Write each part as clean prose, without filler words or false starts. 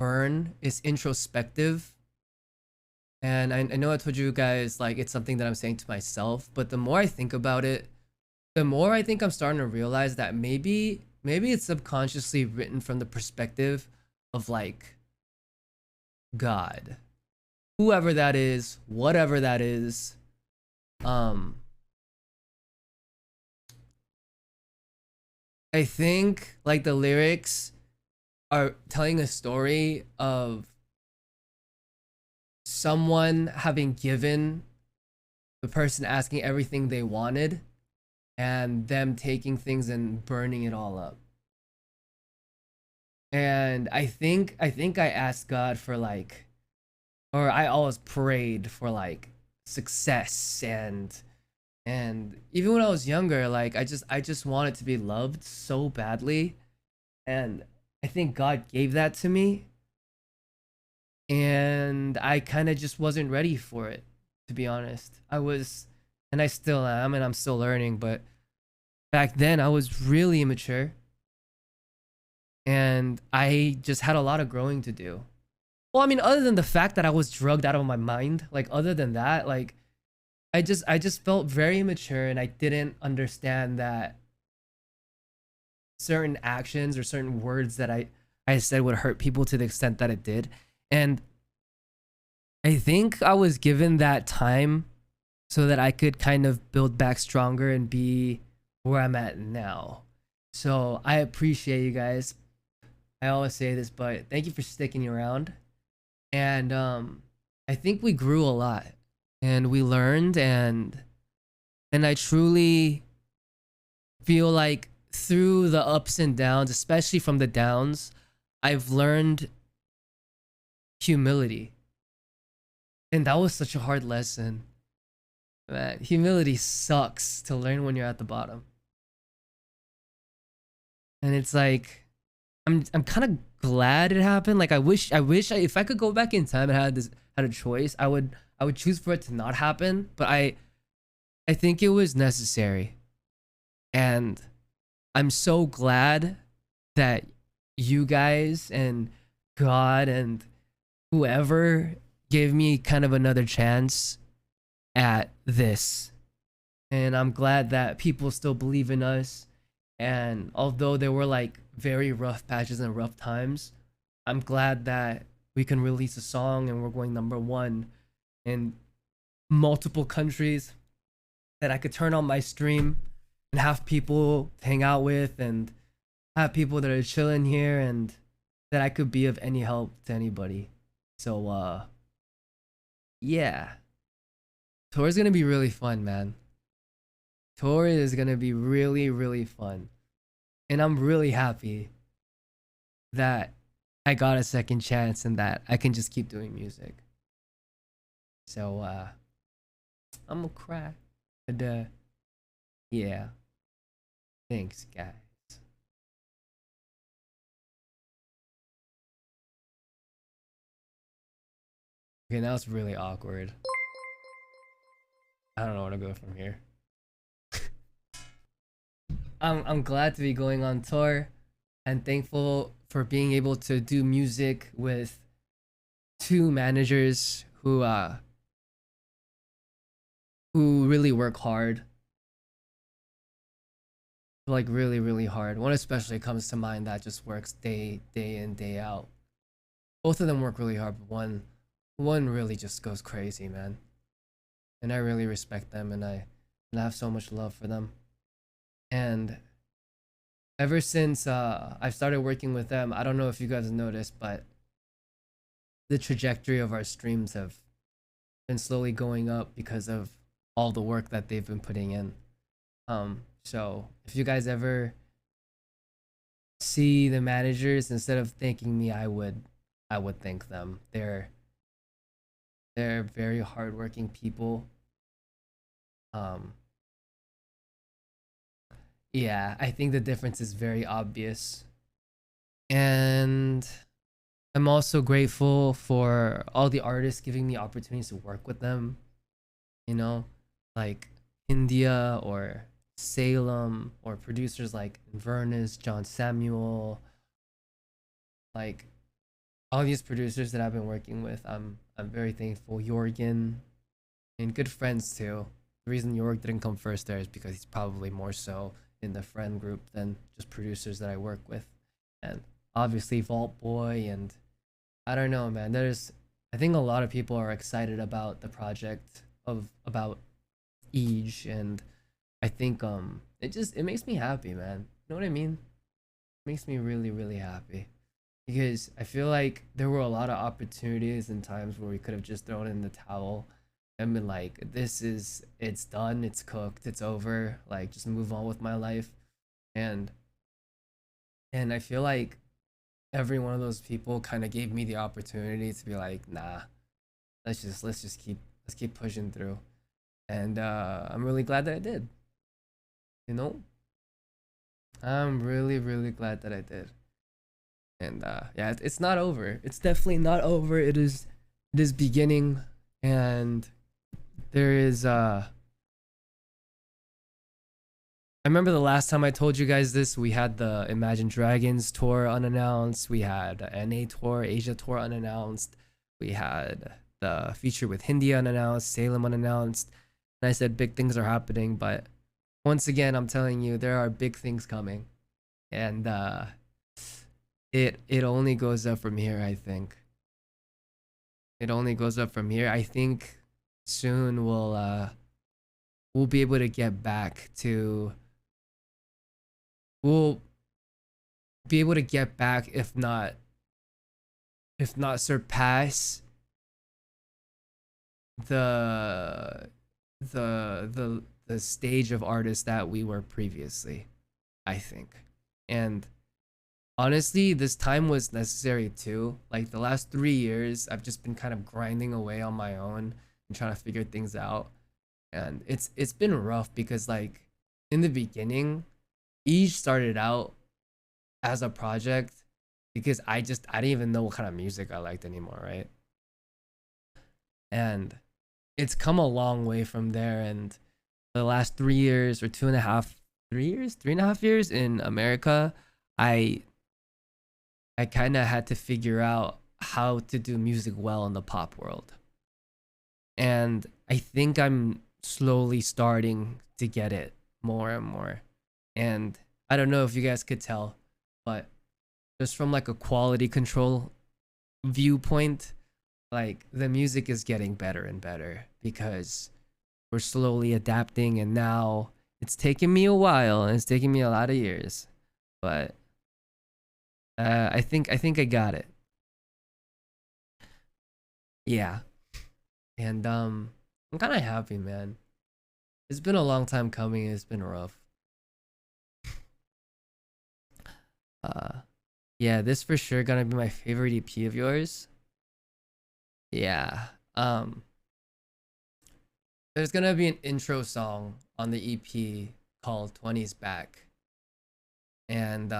burn is introspective. And I know I told you guys like it's something that I'm saying to myself, but the more I think about it, the more I think I'm starting to realize that maybe it's subconsciously written from the perspective of like God, whoever that is, whatever that is. Um, I think like the lyrics are telling a story of someone having given the person asking everything they wanted and them taking things and burning it all up. And I think I asked God for like, or I always prayed for like success, and even when I was younger, like I just wanted to be loved so badly, and I think God gave that to me, and I kind of just wasn't ready for it, to be honest. I was, and I still am, and I'm still learning, but back then I was really immature, and I just had a lot of growing to do. Well, I mean, other than the fact that I was drugged out of my mind, like other than that, like I just felt very immature, and I didn't understand that certain actions or certain words that I said would hurt people to the extent that it did. And I think I was given that time so that I could kind of build back stronger and be where I'm at now. So I appreciate you guys. I always say this, but thank you for sticking around. And I think we grew a lot, and we learned, and I truly feel like through the ups and downs, especially from the downs, I've learned humility. And that was such a hard lesson. Man, humility sucks to learn when you're at the bottom. And it's like I'm kind of glad it happened. Like if I could go back in time and had a choice, I would choose for it to not happen, but I think it was necessary. And I'm so glad that you guys and God and whoever gave me kind of another chance at this. And I'm glad that people still believe in us. And although there were like very rough patches and rough times, I'm glad that we can release a song and we're going #1 in multiple countries, that I could turn on my stream and have people to hang out with, and have people that are chilling here, and that I could be of any help to anybody. So yeah. Tour is gonna be really fun, man. Tour is gonna be really, really fun. And I'm really happy that I got a second chance and that I can just keep doing music. So I'm gonna cry. And yeah. Thanks, guys. Okay, now it's really awkward. I don't know where to go from here. I'm glad to be going on tour, and thankful for being able to do music with two managers who really work hard, like really, really hard. One especially comes to mind that just works day in, day out. Both of them work really hard, but one really just goes crazy, man. And I really respect them, and I have so much love for them. And ever since I've started working with them, I don't know if you guys have noticed, but the trajectory of our streams have been slowly going up because of all the work that they've been putting in. So if you guys ever see the managers, instead of thanking me, I would thank them. They're very hardworking people. Um, yeah, I think the difference is very obvious. And I'm also grateful for all the artists giving me opportunities to work with them, you know, like India or Salem, or producers like Inverness, John Samuel, like all these producers that I've been working with, I'm very thankful. Jorgen and good friends too. The reason Jorg didn't come first there is because he's probably more so in the friend group than just producers that I work with. And obviously Vault Boy, and I don't know, man. I think a lot of people are excited about the project of about Age, and I think it makes me happy, man. You know what I mean? It makes me really really happy because I feel like there were a lot of opportunities and times where we could have just thrown in the towel and been like, it's done, it's cooked, it's over, like just move on with my life. And I feel like every one of those people kind of gave me the opportunity to be like, nah, let's keep pushing through. And I'm really glad that I did. You know, I'm really really glad that I did. And yeah, it's not over. It's definitely not over. It is beginning, and there is I remember the last time I told you guys this, we had the Imagine Dragons tour unannounced. We had the NA tour, Asia tour unannounced. We had the feature with Hindi unannounced, Salem unannounced. And I said big things are happening, but once again, I'm telling you, there are big things coming. And it only goes up from here, I think. It only goes up from here. I think soon we'll be able to get back to we'll be able to get back, if not surpass the the stage of artists that we were previously, I think. And honestly, this time was necessary too. Like the last 3 years I've just been kind of grinding away on my own and trying to figure things out. And it's been rough because like in the beginning, each started out as a project because I didn't even know what kind of music I liked anymore, right? And it's come a long way from there. And the last 3 years or 2.5, 3 years, 3.5 years in America, I I kind of had to figure out how to do music well in the pop world. And I think I'm slowly starting to get it more and more. And I don't know if you guys could tell, but just from like a quality control viewpoint, like the music is getting better and better because we're slowly adapting, and now it's taken me a while and it's taken me a lot of years, but I think I got it. Yeah. And I'm kind of happy, man. It's been a long time coming. It's been rough. uh yeah, this for sure gonna be my favorite EP of yours. Yeah. There's gonna be an intro song on the EP called 20's Back. And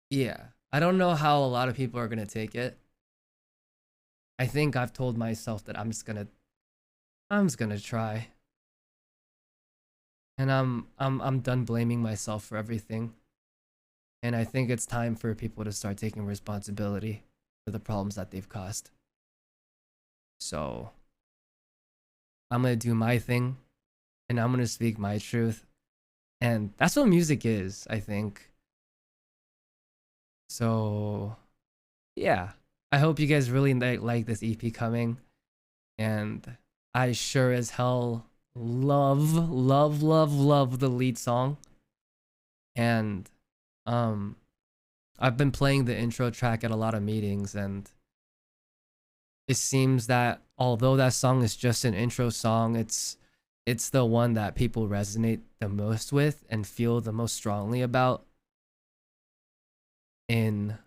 yeah, I don't know how a lot of people are gonna take it. I think I've told myself that I'm just gonna try. And I'm done blaming myself for everything. And I think it's time for people to start taking responsibility for the problems that they've caused. So I'm gonna do my thing, and I'm gonna speak my truth. And that's what music is, I think. So yeah. I hope you guys really like this EP coming. And I sure as hell love the lead song. And um I've been playing the intro track at a lot of meetings, and it seems that although that song is just an intro song, it's the one that people resonate the most with and feel the most strongly about in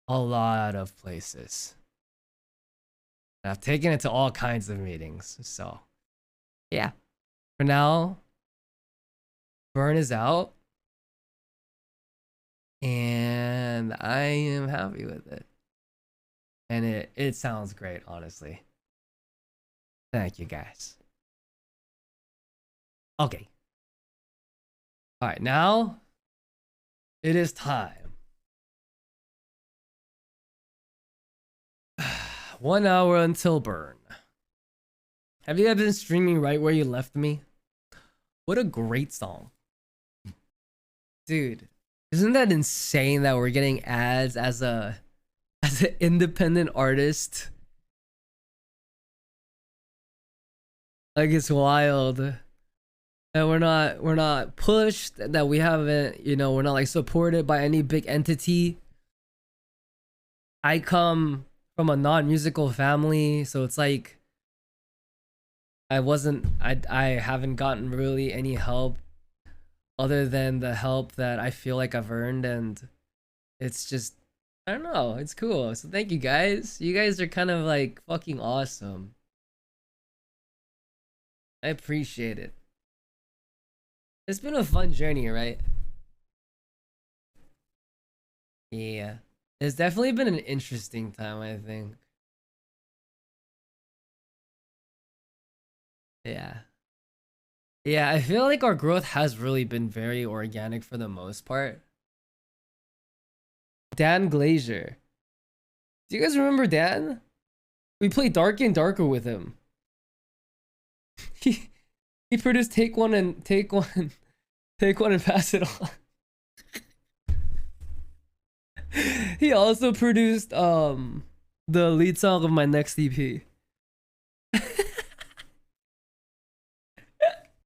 a lot of places. And I've taken it to all kinds of meetings. So yeah, for now, Burn is out, and I am happy with it. And it sounds great, honestly. Thank you guys. Okay. All right, now it is time. 1 hour until burn. Have you guys been streaming right where you left me? What a great song. Dude, isn't that insane that we're getting ads as an independent artist? Like, it's wild. And we're not pushed, that we haven't, you know, we're not like supported by any big entity. I come from a non-musical family, so it's like I haven't gotten really any help other than the help that I feel like I've earned, and it's just, I don't know, it's cool. So thank you guys. You guys are kind of like fucking awesome. I appreciate it. It's been a fun journey, right? Yeah. It's definitely been an interesting time, I think. Yeah. Yeah, I feel like our growth has really been very organic for the most part. Dan Glazier. Do you guys remember Dan? We played Darker and Darker with him. He produced Take One and Pass It On. He also produced the lead song of my next EP.